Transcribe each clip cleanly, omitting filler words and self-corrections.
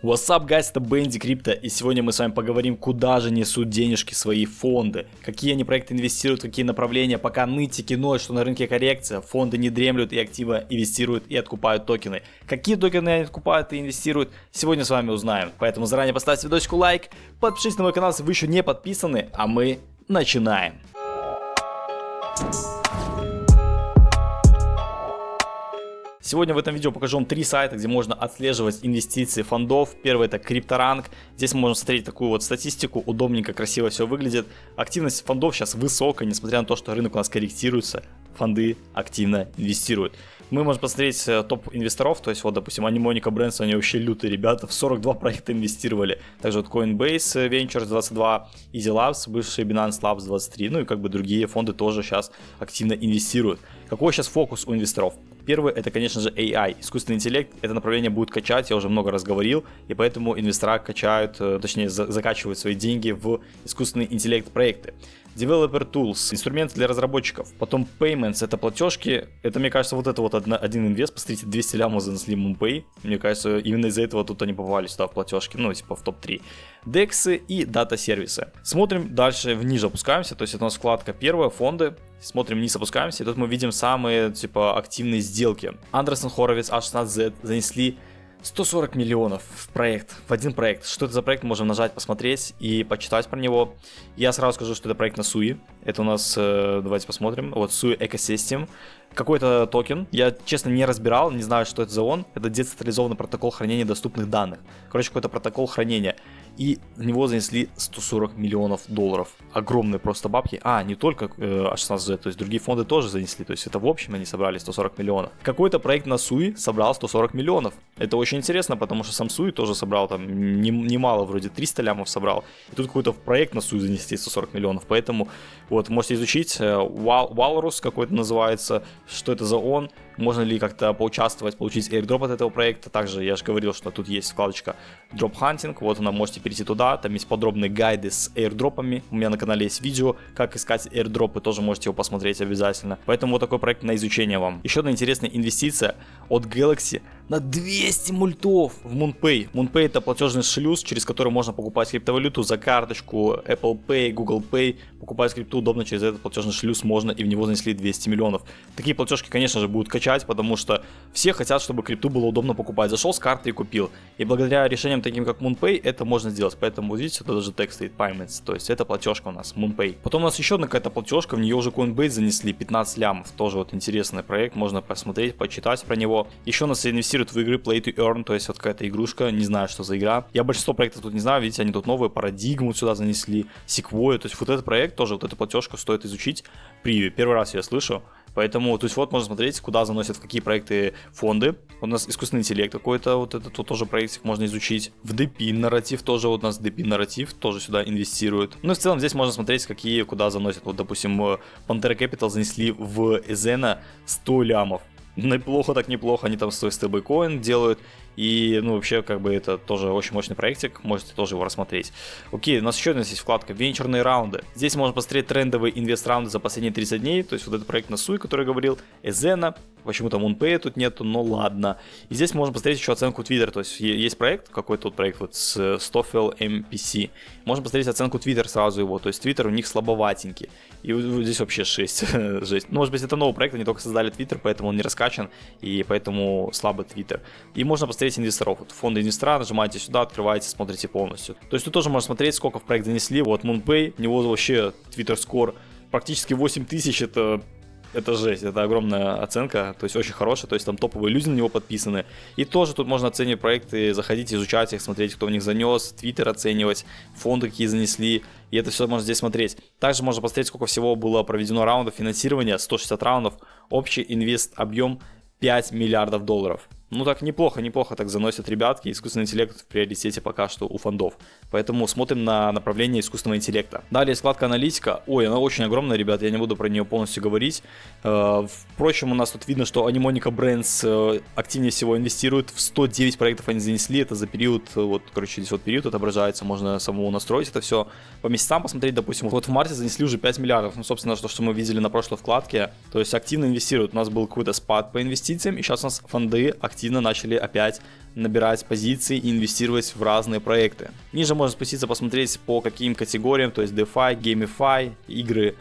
What's up, guys, это Бенди Крипто, и сегодня мы с вами поговорим, куда же несут денежки свои фонды, какие они проекты инвестируют, какие направления, пока нытики ноют, что на рынке коррекция, фонды не дремлют и активно инвестируют и откупают токены. Какие токены они откупают и инвестируют, сегодня с вами узнаем, поэтому заранее поставьте видосику лайк, подпишитесь на мой канал, если вы еще не подписаны, а мы начинаем. Сегодня в этом видео покажу вам 3 сайта, где можно отслеживать инвестиции фондов. Первый — это CryptoRank. Здесь мы можем смотреть такую вот статистику, удобненько, красиво все выглядит. Активность фондов сейчас высокая, несмотря на то, что рынок у нас корректируется, фонды активно инвестируют. Мы можем посмотреть топ инвесторов, то есть вот, допустим, Animonica Brands, они вообще лютые ребята, в 42 проекта инвестировали. Также вот Coinbase Ventures 22, Easy Labs, бывший Binance Labs 23, ну и как бы другие фонды тоже сейчас активно инвестируют. Какой сейчас фокус у инвесторов? Первый — это, конечно же, AI, искусственный интеллект. Это направление будет качать, я уже много раз говорил, и поэтому инвестора качают, точнее закачивают свои деньги в искусственный интеллект проекты. Developer Tools, инструменты для разработчиков. Потом Payments, это платежки. Это, мне кажется, вот это вот один инвест. Посмотрите, 200 лямов занесли MoonPay. Мне кажется, именно из-за этого тут они попали сюда в платежки, ну, типа в топ-3. DEX и дата-сервисы. Смотрим дальше, вниз опускаемся. То есть это у нас вкладка первая, фонды. Смотрим вниз, опускаемся. И тут мы видим самые, типа, активные сделки. Андерсон Хоровиц, A16Z занесли 140 миллионов в проект, в один проект. Что это за проект, можем нажать, посмотреть и почитать про него. Я сразу скажу, что это проект на SUI. Это у нас, давайте посмотрим, вот SUI Ecosystem. Какой-то токен, я честно не разбирал, не знаю, что это за он. Это децентрализованный протокол хранения доступных данных. Короче, какой-то протокол хранения. И в него занесли 140 миллионов долларов. Огромные просто бабки. А, не только A16Z, то есть другие фонды тоже занесли. То есть это в общем они собрали 140 миллионов. Какой-то проект на SUI собрал 140 миллионов. Это очень интересно, потому что сам SUI тоже собрал там немало, вроде 300 лямов собрал. И тут какой-то проект на SUI занесли 140 миллионов. Поэтому вот можете изучить. Walrus какой-то называется. Что это за он? Можно ли как-то поучаствовать, получить airdrop от этого проекта. Также я же говорил, что тут есть вкладочка Drop Hunting. Вот она, можете перейти туда. Там есть подробные гайды с airdropами. У меня на канале есть видео, как искать airdropы. Тоже можете его посмотреть обязательно. Поэтому вот такой проект на изучение вам. Еще одна интересная инвестиция от Galaxy на 200 мультов в MoonPay. MoonPay — это платежный шлюз, через который можно покупать криптовалюту за карточку, Apple Pay, Google Pay. Покупать крипту удобно через этот платежный шлюз можно, и в него занесли 200 миллионов. Такие платежки, конечно же, будут качать, потому что все хотят, чтобы крипту было удобно покупать. Зашел с карты и купил. И благодаря решениям таким, как MoonPay, это можно сделать. Поэтому, видите, тут даже текст стоит Payments. То есть это платежка у нас, MoonPay. Потом у нас еще одна какая-то платежка, в нее уже Coinbase занесли 15 лямов. Тоже вот интересный проект, можно посмотреть, почитать про него. Еще у нас инвестируют в игры Play to Earn, то есть вот какая-то игрушка, не знаю, что за игра. Я большинство проектов тут не знаю, видите, они тут новые, Парадигму сюда занесли, Sequoia. То есть вот этот проект тоже, вот эту платежку стоит изучить. Первый раз я слышу. Поэтому, то есть вот можно смотреть, куда заносят, в какие проекты фонды. У нас искусственный интеллект какой-то, вот этот вот тоже проектик можно изучить. В DePIN нарратив тоже, вот у нас DePIN нарратив тоже сюда инвестируют. Ну и в целом здесь можно смотреть, какие, куда заносят. Вот, допустим, Pantera Capital занесли в Ezena 100 лямов. Неплохо так неплохо, они там свой стейблкоин делают. И, ну, вообще, как бы, это тоже очень мощный проектик, можете тоже его рассмотреть. Окей, у нас еще есть вкладка «Венчурные раунды». Здесь можно посмотреть трендовые инвест-раунды за последние 30 дней. То есть вот этот проект на SUI, который я говорил, Ezena. Почему-то MoonPay тут нету, но ладно. И здесь можно посмотреть еще оценку Twitter. То есть есть проект, какой-то вот проект вот с Stoffel MPC. Можно посмотреть оценку Twitter сразу его. То есть Twitter у них слабоватенький. И здесь вообще жесть. Ну, может быть, это новый проект, они только создали Twitter, поэтому он не раскачан. И поэтому слабый Twitter. И можно посмотреть инвесторов. Вот фонды инвестора, нажимаете сюда, открываете, смотрите полностью. То есть тут тоже можно смотреть, сколько в проект занесли. Вот MoonPay, у него вообще Twitter Score практически 8000, это жесть, это огромная оценка, то есть очень хорошая, то есть там топовые люди на него подписаны. И тоже тут можно оценивать проекты, заходить, изучать их, смотреть, кто в них занес, Твиттер оценивать, фонды какие занесли, и это все можно здесь смотреть. Также можно посмотреть, сколько всего было проведено раундов финансирования, 160 раундов, общий инвест объем 5 миллиардов долларов. Ну так неплохо так заносят ребятки. Искусственный интеллект в приоритете пока что у фондов. Поэтому смотрим на направление искусственного интеллекта. Далее вкладка аналитика. Ой, она очень огромная, ребят, я не буду про нее полностью говорить. Впрочем, у нас тут видно, что Animonica Brands активнее всего инвестирует. В 109 проектов они занесли. Это за период, вот, короче, здесь вот период отображается. Можно самому настроить это все. По месяцам посмотреть, допустим, вот в марте занесли уже 5 миллиардов. Ну, собственно, то, что мы видели на прошлой вкладке. То есть активно инвестируют. У нас был какой-то спад по инвестициям. И сейчас у нас фонды активно активно начали опять набирать позиции и инвестировать в разные проекты. Ниже можно спуститься, посмотреть по каким категориям, то есть DeFi, GameFi, игры,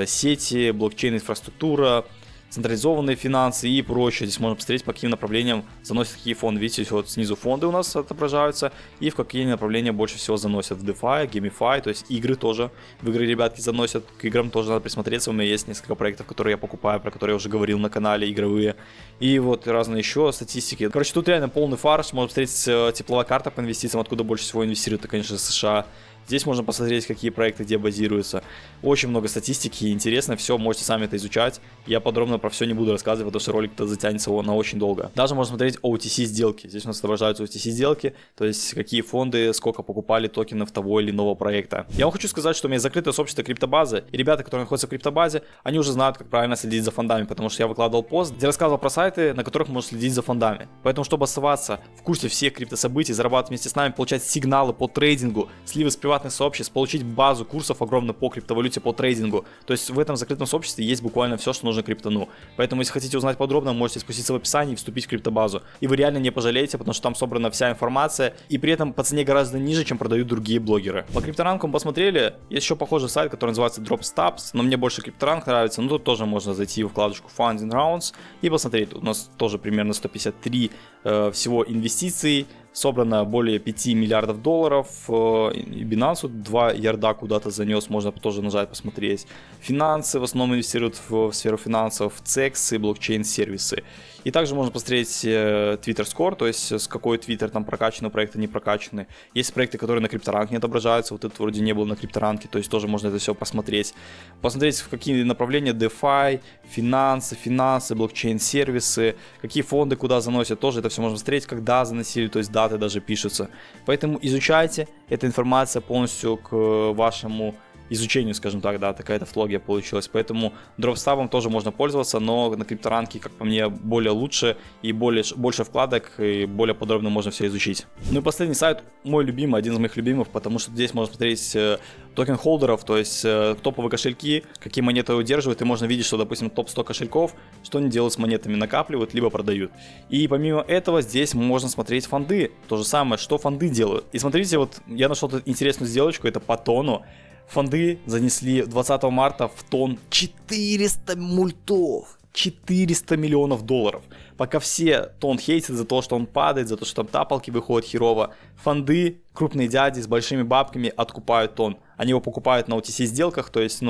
сети, блокчейн-инфраструктура, централизованные финансы и прочее. Здесь можно посмотреть, по каким направлениям заносят какие фонды. Видите, вот снизу фонды у нас отображаются и в какие направления больше всего заносят. В DeFi, GameFi, то есть игры тоже. В игры ребятки заносят. К играм тоже надо присмотреться. У меня есть несколько проектов, которые я покупаю, про которые я уже говорил на канале, игровые. И вот разные еще статистики. Короче, тут реально полный фарш. Можно посмотреть тепловая карта по инвестициям, откуда больше всего инвестируют, это, конечно, США. Здесь можно посмотреть, какие проекты где базируются. Очень много статистики, интересно, все, можете сами это изучать. Я подробно про все не буду рассказывать, потому что ролик-то затянется на очень долго. Даже можно смотреть OTC сделки. Здесь у нас отображаются OTC сделки, то есть какие фонды, сколько покупали токенов того или иного проекта. Я вам хочу сказать, что у меня закрытое сообщество криптобазы, и ребята, которые находятся в криптобазе, они уже знают, как правильно следить за фондами, потому что я выкладывал пост, где рассказывал про сайты, на которых можно следить за фондами. Поэтому, чтобы оставаться в курсе всех криптособытий, зарабатывать вместе с нами, получать сигналы по трейдингу, сливы с приватных сообществ, получить базу курсов огромную по криптовалюте, по трейдингу. То есть в этом закрытом сообществе есть буквально все, что нужно криптону. Поэтому, если хотите узнать подробно, можете спуститься в описании и вступить в криптобазу. И вы реально не пожалеете, потому что там собрана вся информация, и при этом по цене гораздо ниже, чем продают другие блогеры. По крипторанкам посмотрели, есть еще похожий сайт, который называется DropStabs, но мне больше крипторанк нравится, но тут тоже можно зайти в вкладочку Funding Rounds и посмотреть. Тут у нас тоже примерно 153 всего инвестиций, собрано более 5 миллиардов долларов, и Binance 2 ярда куда-то занес, можно тоже нажать посмотреть. Финансы в основном инвестируют в сферу финансов, CEX и блокчейн-сервисы. И также можно посмотреть Twitter Score, то есть с какой Twitter там прокачаны, проекты не прокачаны. Есть проекты, которые на крипторанке не отображаются, вот этот вроде не был на крипторанке, то есть тоже можно это все посмотреть. Посмотреть, в какие направления DeFi, финансы, блокчейн-сервисы, какие фонды куда заносят, тоже это все можно смотреть, когда заносили, то есть даты даже пишутся. Поэтому изучайте, эта информация полностью к вашему изучению, скажем так, да, такая тавтология получилась. Поэтому дропстабом тоже можно пользоваться, но на крипторанке, как по мне, более лучше и больше вкладок, и более подробно можно все изучить. Ну и последний сайт, мой любимый, один из моих любимых, потому что здесь можно смотреть токен холдеров, то есть топовые кошельки, какие монеты удерживают, и можно видеть, что, допустим, топ-100 кошельков, что они делают с монетами, накапливают, либо продают. И помимо этого, здесь можно смотреть фонды, то же самое, что фонды делают. И смотрите, вот я нашел тут интересную сделочку, это по тону. Фонды занесли 20 марта в тон 400 мультов. 400 миллионов долларов. Пока все тон хейтят за то, что он падает, за то, что там тапалки выходят херово, фонды, крупные дяди с большими бабками откупают тон. Они его покупают на OTC сделках, то есть,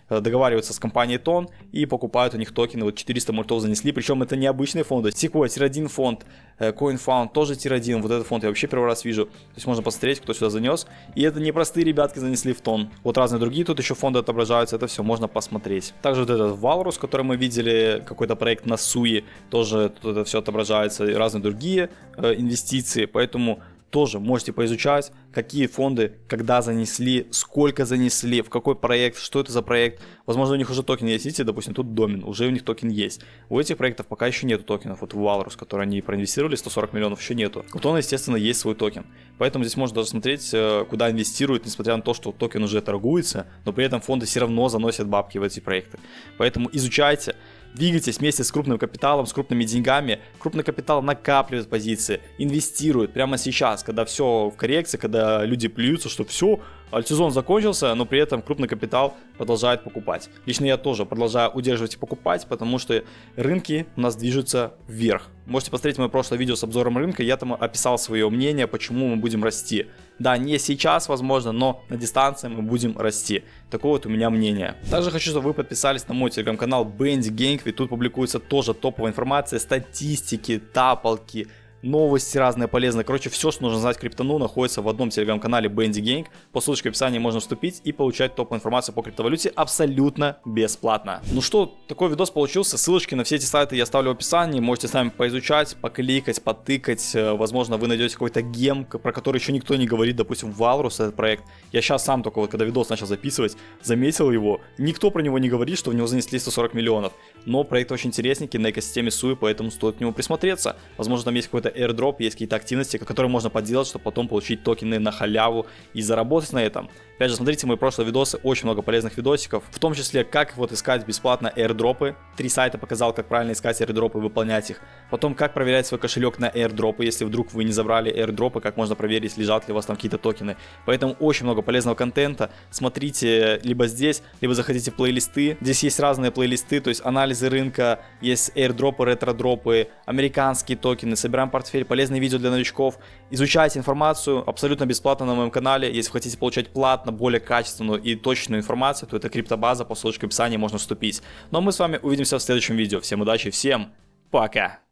договариваются с компанией тон и покупают у них токены. Вот 400 мультов занесли, причем это не обычные фонды. Sequoia Tier-1 фонд, CoinFound тоже Tier-1, вот этот фонд я вообще первый раз вижу. То есть можно посмотреть, кто сюда занес. И это не простые ребятки занесли в тон. Вот разные другие тут еще фонды отображаются, это все можно посмотреть. Также вот этот Walrus, который мы видели, какой-то проект на Суи, тоже тут это все отображается, и разные другие инвестиции, поэтому тоже можете поизучать, какие фонды, когда занесли, сколько занесли, в какой проект, что это за проект. Возможно, у них уже токен есть, видите, допустим, тут домен, уже у них токен есть. У этих проектов пока еще нету токенов, вот в Walrus, который они проинвестировали, 140 миллионов, еще нету. У Тона, естественно, есть свой токен. Поэтому здесь можно даже смотреть, куда инвестируют, несмотря на то, что токен уже торгуется, но при этом фонды все равно заносят бабки в эти проекты. Поэтому изучайте. Двигайтесь вместе с крупным капиталом, с крупными деньгами. Крупный капитал накапливает позиции, инвестирует прямо сейчас, когда все в коррекции, когда люди плюются, что все, альтсезон закончился, но при этом крупный капитал продолжает покупать. Лично я тоже продолжаю удерживать и покупать, потому что рынки у нас движутся вверх. Можете посмотреть мое прошлое видео с обзором рынка, я там описал свое мнение, почему мы будем расти. Да, не сейчас, возможно, но на дистанции мы будем расти. Такое вот у меня мнение. Также хочу, чтобы вы подписались на мой телеграм-канал Bendy Gang, ведь тут публикуется тоже топовая информация, статистики, тапалки, новости разные полезные. Короче, все, что нужно знать криптону, находится в одном телеграм-канале Bendy Gang. По ссылочке в описании можно вступить и получать топовую информацию по криптовалюте абсолютно бесплатно. Ну что, такой видос получился. Ссылочки на все эти сайты я оставлю в описании. Можете сами поизучать, покликать, потыкать. Возможно, вы найдете какой-то гем, про который еще никто не говорит. Допустим, Walrus, этот проект. Я сейчас сам только вот, когда видос начал записывать, заметил его. Никто про него не говорит, что в него занесли 140 миллионов. Но проект очень интересненький на экосистеме Суи, поэтому стоит к нему присмотреться. Возможно, там есть какой-то какой-то airdrop, есть какие-то активности, которые можно поделать, чтобы потом получить токены на халяву и заработать на этом. Опять же, смотрите мои прошлые видосы, очень много полезных видосиков, в том числе, как вот искать бесплатно airdropы. 3 сайта показал, как правильно искать airdropы и выполнять их. Потом, как проверять свой кошелек на airdropы, если вдруг вы не забрали airdropы, как можно проверить, лежат ли у вас там какие-то токены. Поэтому очень много полезного контента. Смотрите либо здесь, либо заходите в плейлисты. Здесь есть разные плейлисты, то есть анализы рынка, есть airdропы, ретродропы, американские токены, собираем портфель, полезные видео для новичков. Изучайте информацию абсолютно бесплатно на моем канале. Если вы хотите получать платно более качественную и точную информацию, то это криптобаза, по ссылочке в описании можно вступить. Ну а мы с вами увидимся в следующем видео. Всем удачи, всем пока!